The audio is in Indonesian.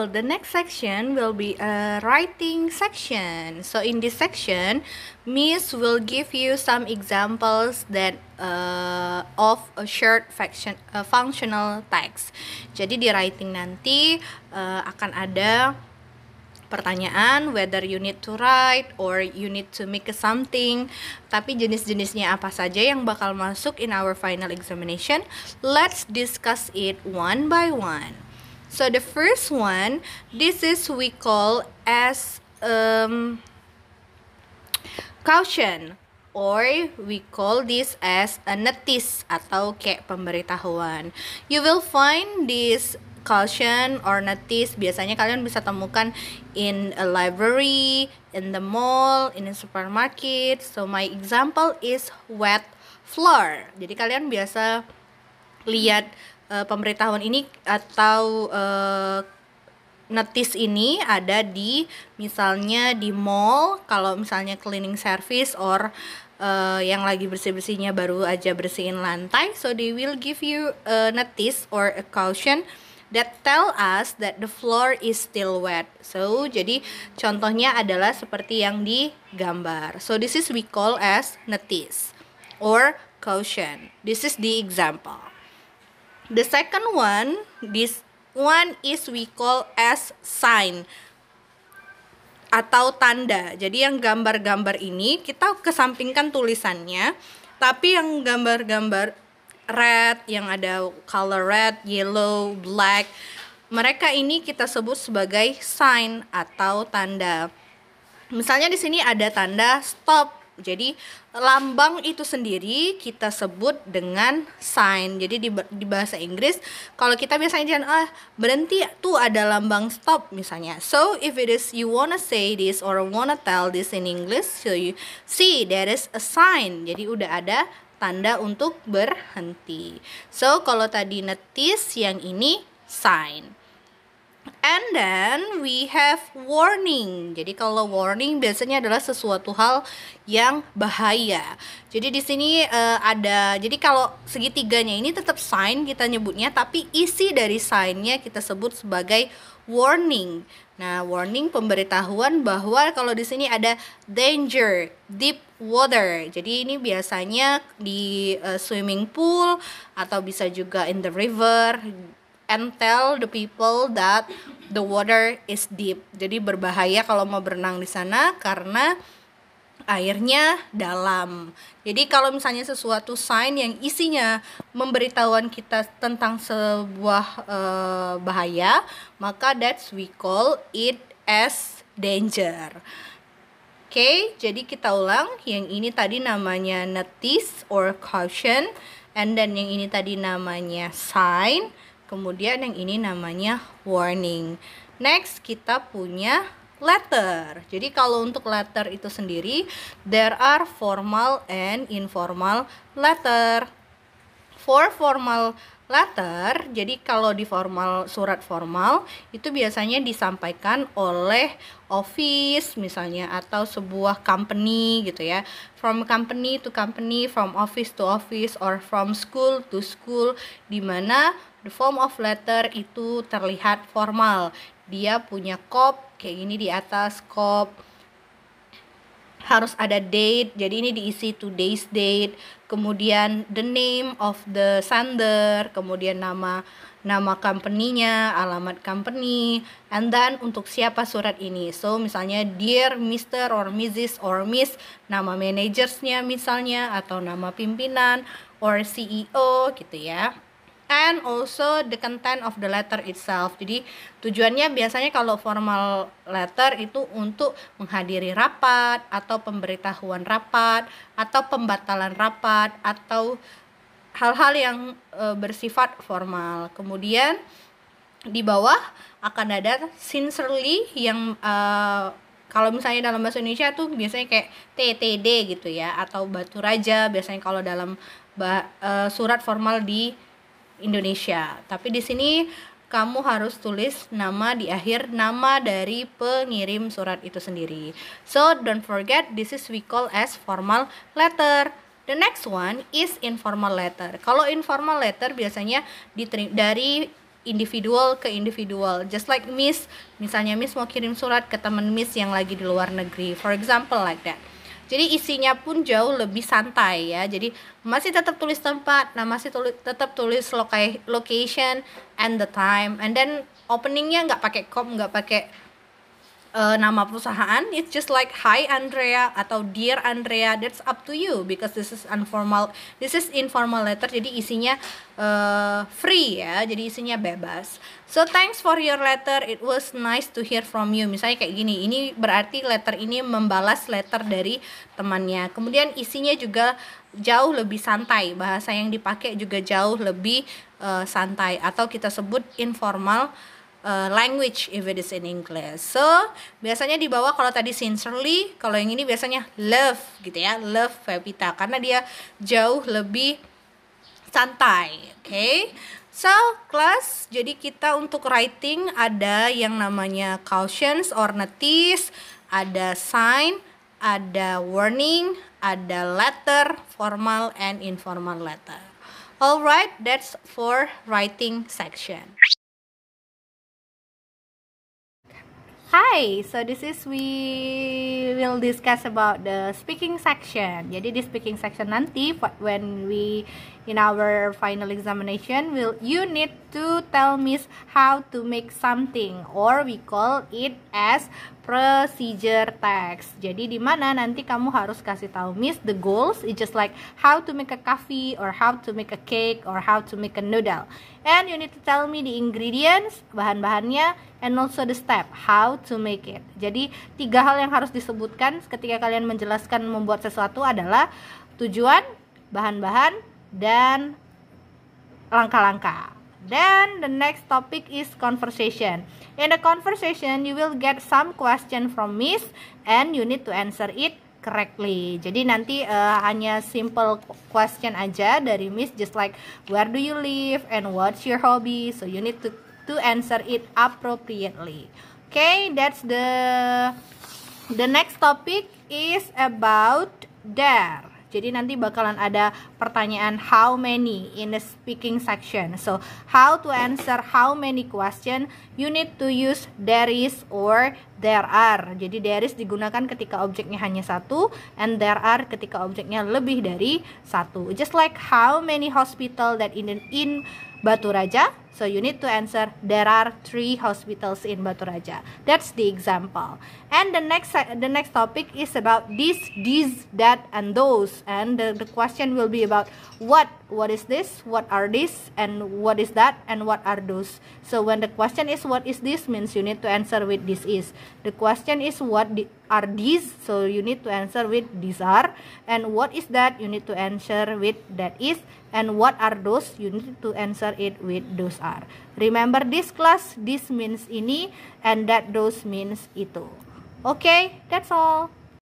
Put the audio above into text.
well, the next section will be a writing section. So in this section, Miss will give you some examples that of a short functional text. Jadi di writing nanti akan ada pertanyaan whether you need to write or you need to make something, tapi jenis-jenisnya apa saja yang bakal masuk in our final examination. Let's discuss it one by one. So the first one, this is we call as caution, or we call this as a notice atau kayak pemberitahuan. You will find this caution or notice biasanya kalian bisa temukan in a library, in the mall, in a supermarket. So my example is wet floor. Jadi kalian biasa lihat pemberitahuan ini atau notice ini ada di misalnya di mall, kalau misalnya cleaning service or yang lagi bersih-bersihnya baru aja bersihin lantai, so they will give you a notice or a caution that tell us that the floor is still wet. So jadi contohnya adalah seperti yang di gambar. So this is we call as notice or caution. This is the example. The second one, this one is we call as sign atau tanda. Jadi yang gambar-gambar ini kita kesampingkan tulisannya, tapi yang gambar-gambar red, yang ada color red, yellow, black, mereka ini kita sebut sebagai sign atau tanda. Misalnya di sini ada tanda stop. Jadi lambang itu sendiri kita sebut dengan sign. Jadi di bahasa Inggris kalau kita biasanya jangan berhenti tuh ada lambang stop misalnya. So if it is you wanna say this or wanna tell this in English, so you see there is a sign. Jadi udah ada tanda untuk berhenti. So kalau tadi notice, yang ini sign. And then we have warning. Jadi kalau warning biasanya adalah sesuatu hal yang bahaya. Jadi di sini ada, jadi kalau segitiganya ini tetap sign kita nyebutnya, tapi isi dari sign-nya kita sebut sebagai warning. Nah, warning pemberitahuan bahwa kalau di sini ada danger, deep water. Jadi ini biasanya di swimming pool atau bisa juga in the river, and tell the people that the water is deep. Jadi berbahaya kalau mau berenang di sana karena airnya dalam. Jadi kalau misalnya sesuatu sign yang isinya memberitahuan kita tentang sebuah bahaya, maka that's we call it as danger. Oke, jadi kita ulang. Yang ini tadi namanya notice or caution, and then yang ini tadi namanya sign, kemudian yang ini namanya warning. Next kita punya letter. Jadi kalau untuk letter itu sendiri, there are formal and informal letter. For formal letter, jadi kalau di surat formal itu biasanya disampaikan oleh office misalnya atau sebuah company gitu ya. From company to company, from office to office, or from school to school, di mana the form of letter itu terlihat formal. Dia punya kop kayak gini di atas, kop. Harus ada date, jadi ini diisi today's date, kemudian the name of the sender, kemudian nama company-nya, alamat company, and then untuk siapa surat ini. So misalnya dear Mr. or Mrs. or Miss, nama manajersnya misalnya, atau nama pimpinan or CEO gitu ya. And also the content of the letter itself. Jadi tujuannya biasanya kalau formal letter itu untuk menghadiri rapat, atau pemberitahuan rapat, atau pembatalan rapat, atau hal-hal yang bersifat formal. Kemudian di bawah akan ada sincerely yang kalau misalnya dalam bahasa Indonesia tuh biasanya kayak TTD gitu ya, atau batu raja biasanya kalau dalam surat formal di Indonesia. Tapi di sini kamu harus tulis nama di akhir, nama dari pengirim surat itu sendiri. So don't forget, this is we call as formal letter. The next one is informal letter. Kalau informal letter biasanya dari individual ke individual. Just like Miss, misalnya Miss mau kirim surat ke teman Miss yang lagi di luar negeri, for example like that. Jadi isinya pun jauh lebih santai ya. Jadi masih tetap tulis tempat, nah masih tetap tulis location and the time, and then openingnya nggak pakai com, nggak pakai nama perusahaan. It's just like hi Andrea atau dear Andrea. That's up to you because this is informal letter. Jadi isinya free ya. Jadi isinya bebas. So thanks for your letter. It was nice to hear from you. Misalnya kayak gini. Ini berarti letter ini membalas letter dari temannya. Kemudian isinya juga jauh lebih santai. Bahasa yang dipakai juga jauh lebih santai, atau kita sebut informal language if it is in English. So biasanya di bawah kalau tadi sincerely, kalau yang ini biasanya love gitu ya, love Pevita, karena dia jauh lebih santai. Okay, so class, jadi kita untuk writing ada yang namanya cautions or notice, ada sign, ada warning, ada letter, formal and informal letter. Alright, that's for writing section. Hi, so this is we will discuss about the speaking section. Jadi di speaking section nanti when we in our final examination, you need to tell Miss how to make something, or we call it as procedure text. Jadi di mana nanti kamu harus kasih tahu Miss the goals. It's just like how to make a coffee, or how to make a cake, or how to make a noodle. And you need to tell me the ingredients, bahan-bahannya, and also the step how to make it. Jadi 3 hal yang harus disebutkan ketika kalian menjelaskan membuat sesuatu adalah tujuan, bahan-bahan, dan langkah-langkah. Then the next topic is conversation. In the conversation you will get some question from Miss and you need to answer it correctly. Jadi nanti hanya simple question aja dari Miss, just like where do you live and what's your hobby. So you need to answer it appropriately. Okay, that's the next topic is about there. Jadi nanti bakalan ada pertanyaan how many in the speaking section. So how to answer how many question, you need to use there is or there are. Jadi there is digunakan ketika objeknya hanya satu, and there are ketika objeknya lebih dari satu. Just like how many hospital that in Batu Raja. So you need to answer there are 3 hospitals in Batu Raja. That's the example. And the next topic is about this, that, and those. And the question will be about what is this, what are this, and what is that, and what are those. So when the question is what is this, means you need to answer with this is. The question is what are these, so you need to answer with these are. And what is that, you need to answer with that is. And what are those, you need to answer it with those are. Remember this class, this means ini, and that those means itu. Okay, that's all.